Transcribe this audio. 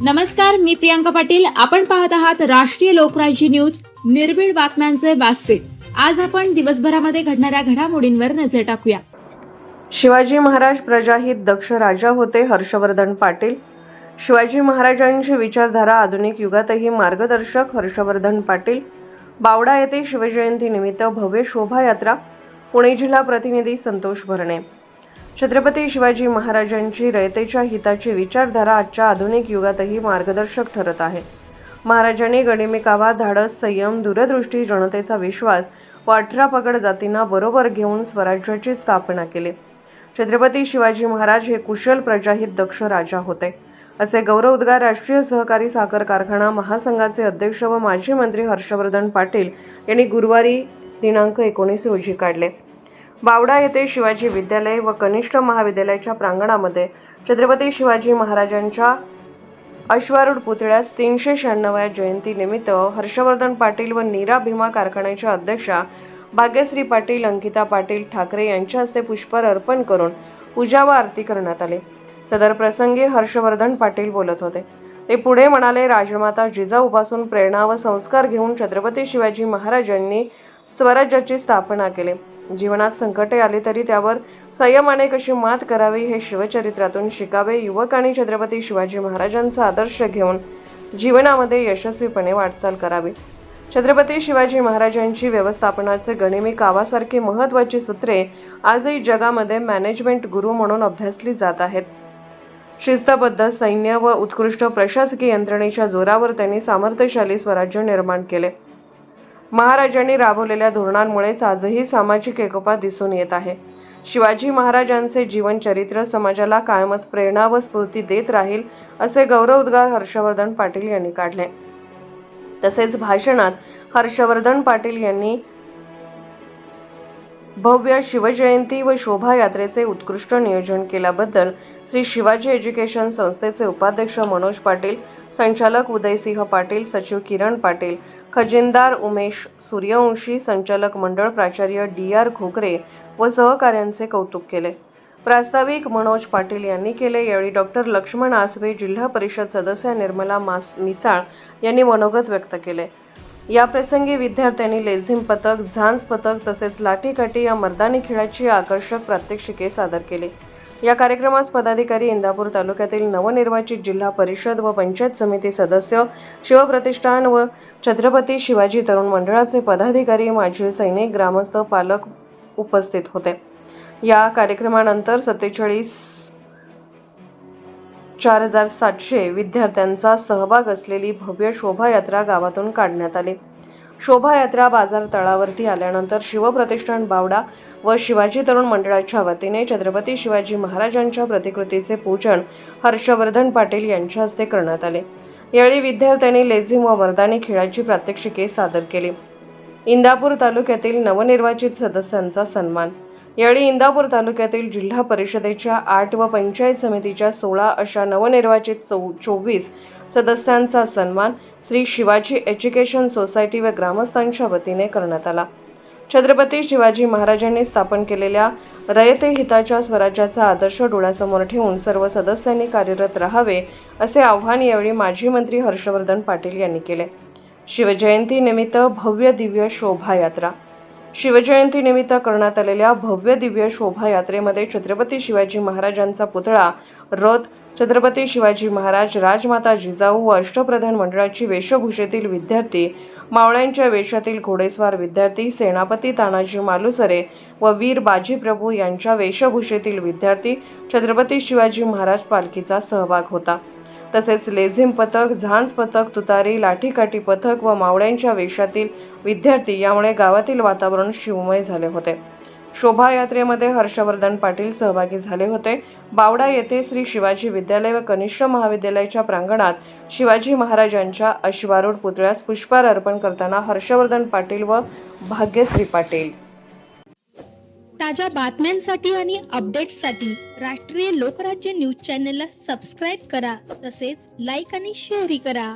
नमस्कार, मी प्रियांका पाटील. आपण पाहत आहात राष्ट्रीय लोकराज्य न्यूज, निर्भीड बातम्यांचे व्यासपीठ. आज आपण दिवसभरामध्ये घडणाऱ्या घडामोडींवर नजर टाकूया. शिवाजी महाराज प्रजाहित दक्ष राजा होते. हर्षवर्धन पाटील. शिवाजी महाराजांची विचारधारा आधुनिक युगातही मार्गदर्शक. हर्षवर्धन पाटील. बावडा येथे शिवजयंतीनिमित्त भव्य शोभायात्रा. पुणे जिल्हा प्रतिनिधी संतोष भरणे. छत्रपती शिवाजी महाराजांची रयतेच्या हिताची विचारधारा आजच्या आधुनिक युगातही मार्गदर्शक ठरत आहे. महाराजांनी गडिमी-कावा, धाडस, संयम, दूरदृष्टी, जनतेचा विश्वास व 18 पगड जातींना बरोबर घेऊन स्वराज्याची स्थापना केली. छत्रपती शिवाजी महाराज हे कुशल प्रजाहित दक्ष राजा होते, असे गौरवोद्गार राष्ट्रीय सहकारी साखर कारखाना महासंघाचे अध्यक्ष व माजी मंत्री हर्षवर्धन पाटील यांनी गुरुवारी दिनांक 19 रोजी काढले. बावडा येथे शिवाजी विद्यालय व कनिष्ठ महाविद्यालयाच्या प्रांगणामध्ये छत्रपती शिवाजी महाराजांच्या अश्वारूढ पुतळ्यास 396व्या जयंतीनिमित्त हर्षवर्धन पाटील व नीरा भीमा कारखान्याच्या अध्यक्षा भाग्यश्री पाटील, अंकिता पाटील ठाकरे यांच्या हस्ते पुष्पहार अर्पण करून पूजा व आरती करण्यात आली. सदर प्रसंगी हर्षवर्धन पाटील बोलत होते. ते पुढे म्हणाले, राजमाता जिजाऊपासून प्रेरणा व संस्कार घेऊन छत्रपती शिवाजी महाराजांनी स्वराज्याची स्थापना केली. जीवनात संकटे आली तरी त्यावर संयमाने कशी मात करावी हे शिवचरित्रातून शिकावे. युवकांनी छत्रपती शिवाजी महाराजांचा आदर्श घेऊन जीवनामध्ये यशस्वीपणे वाटचाल करावी. छत्रपती शिवाजी महाराजांची व्यवस्थापनाचे गनिमी-कावा सारखी महत्त्वाची सूत्रे आजही जगामध्ये मॅनेजमेंट गुरु म्हणून अभ्यासली जात आहेत. शिस्तबद्ध सैन्य व उत्कृष्ट प्रशासकीय यंत्रणेच्या जोरावर त्यांनी सामर्थ्यशाली स्वराज्य निर्माण केले. महाराजांनी राबवलेल्या धोरणांमुळेच आजही सामाजिक एकोपा दिसून येत आहे. शिवाजी महाराजांचे जीवनचरित्र समाजाला कायमच प्रेरणा व स्फूर्ती देत राहील, असे गौरवोद्गार हर्षवर्धन पाटील यांनी काढले. तसेच भाषणात हर्षवर्धन पाटील यांनी भव्य शिवजयंती व शोभायात्रेचे उत्कृष्ट नियोजन केल्याबद्दल श्री शिवाजी एज्युकेशन संस्थेचे उपाध्यक्ष मनोज पाटील, संचालक उदयसिंह पाटील, सचिव किरण पाटील, खजिनदार उमेश सूर्यवंशी, संचालक मंडळ प्राचार्य DR खोकरे व सहकाऱ्यांचे कौतुक केले. प्रास्ताविक मनोज पाटील यांनी केले. यावेळी डॉक्टर लक्ष्मण आसवे, जिल्हा परिषद सदस्य निर्मला मिसाळ यांनी मनोगत व्यक्त केले. याप्रसंगी विद्यार्थ्यांनी लेझिम पथक, झांज पथक तसेच लाठीकाठी या मर्दानी खेळाची आकर्षक प्रात्यक्षिके सादर केली. या कार्यक्रमास पदाधिकारी, इंदापूर तालुक्यातील नवनिर्वाचित जिल्हा परिषद व पंचायत समिती सदस्य, शिवप्रतिष्ठान व छत्रपती शिवाजी तरुण मंडळाचे पदाधिकारी, माजी सैनिक, ग्रामस्थ, पालक उपस्थित होते. या कार्यक्रमानंतर 47,700 विद्यार्थ्यांचा सहभाग असलेली भव्य शोभायात्रा गावातून काढण्यात आली. शोभायात्रा बाजार तळावरती आल्यानंतर शिवप्रतिष्ठान बावडा व शिवाजी तरुण मंडळाच्या वतीने छत्रपती शिवाजी महाराजांच्या प्रतिकृतीचे पूजन हर्षवर्धन पाटील यांच्या हस्ते करण्यात आले. यावेळी विद्यार्थ्यांनी लेझिम व मर्दानी खेळाची प्रात्यक्षिके सादर केली. इंदापूर तालुक्यातील नवनिर्वाचित सदस्यांचा सन्मान. यावेळी इंदापूर तालुक्यातील जिल्हा परिषदेच्या 8 व पंचायत समितीच्या 16 अशा नवनिर्वाचित 24 सदस्यांचा सन्मान श्री शिवाजी एज्युकेशन सोसायटी व ग्रामस्थांच्या वतीने करण्यात आला. छत्रपती शिवाजी महाराजांनी स्थापन केलेल्या रयते हिताच्या स्वराज्याचा आदर्श डोळ्यासमोर ठेवून सर्व सदस्यांनी कार्यरत राहावे, असे आवाहन यावेळी माजी मंत्री हर्षवर्धन पाटील यांनी केले. शिवजयंतीनिमित्त भव्य दिव्य शोभायात्रा. शिवजयंतीनिमित्त करण्यात आलेल्या भव्य दिव्य शोभायात्रेमध्ये छत्रपती शिवाजी महाराजांचा पुतळा, रथ, छत्रपती शिवाजी महाराज, राजमाता जिजाऊ व अष्टप्रधान मंडळाची वेशभूषेतील विद्यार्थी, मावळ्यांच्या वेशातील घोडेस्वार विद्यार्थी, सेनापती तानाजी मालुसरे व वीर बाजीप्रभू यांच्या वेशभूषेतील विद्यार्थी, छत्रपती शिवाजी महाराज पालखीचा सहभाग होता. तसेच लेझिम पथक, झांज पथक, तुतारी, लाठीकाठी पथक व मावळ्यांच्या वेशातील विद्यार्थी यामुळे गावातील वातावरण शिवमय झाले होते. शोभायात्रेमध्ये हर्षवर्धन पाटील सहभागी झाले होते. बावडा येथे श्री शिवाजी विद्यालय व कनिष्ठ महाविद्यालयाच्या प्रांगणात शिवाजी महाराजांच्या अश्वारूढ पुतळ्यास पुष्पहार अर्पण करताना हर्षवर्धन पाटील व भाग्यश्री पाटील. ताज्या बातम्यांसाठी आणि अपडेट्ससाठी राष्ट्रीय लोकराज्य न्यूज चॅनलला सबस्क्राईब करा. तसेच लाईक आणि शेअरही करा.